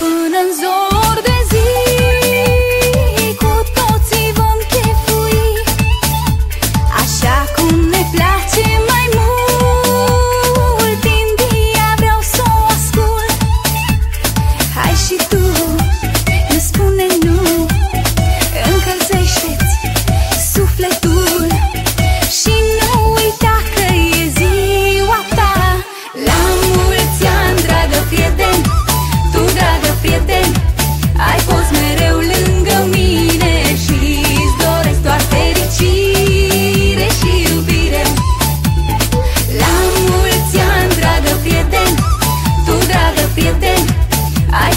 până în zor de zi. Cu toții vom chefui așa cum ne place mai mult. India vreau să o ascult. Hai și tu, nu spune nu, încălzește-ți sufletul și nu uita că e ziua ta. La mulți ani, dragă prieten, tu, dragă prieten, ai fost mereu lângă mine și-ți doresc doar fericire și iubire. La mulți ani, dragă prieten, tu, dragă prieten, ai